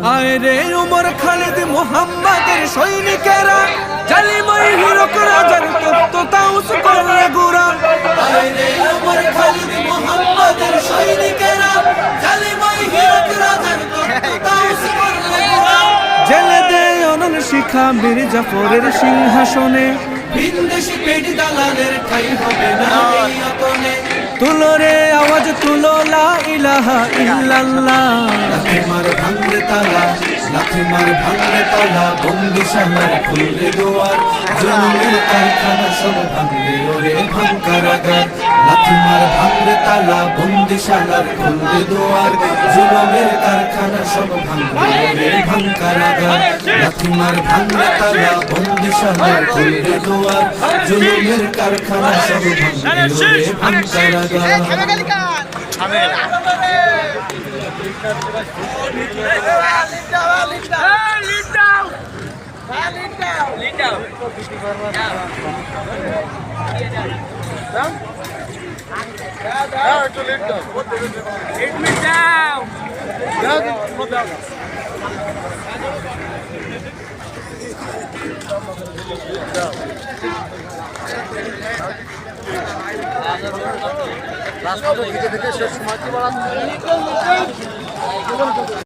আয় রে উমর খালিদ মুহাম্মাদের সৈনিকেরা, জালিমাই হিরক রাজার তপ্ত তাউস করলে গুরা। আয় রে উমর খালিদ মুহাম্মাদের সৈনিকেরা, জালিমাই হিরক রাজার তপ্ত তাউস করলে গুরা। জেলে দে অনল শিখা মীর জাফরের সিংহাসনে, ভিনদেশি পেট দালালের ঠাই হবে না এই অতনে। তুলো রে আওয়াজ তুলো লা ইলাহা ইল্লাল্লাহ। লাথি মার ভাঙলে তালা, লাথি মার ভাঙলে তালা, বন্দিশালার খুললে দুয়ার, জুলুমের কারখানা সব ভাঙলে ওরে ভাঙ কারাগার। লাথি মার ভাঙলে তালা, বন্দিশালার খুললে দুয়ার, জুলুমের কারখানা সব ভাঙলে ওরে ভাঙ কারাগার। লাথি মার ভাঙলে তালা, বন্দিশালার খুললে দুয়ার, জুলুমের কারখানা সব ভাঙলে ওরে ভাঙ কারাগার। রাজপথে থেকে শেষ সময় কি বলা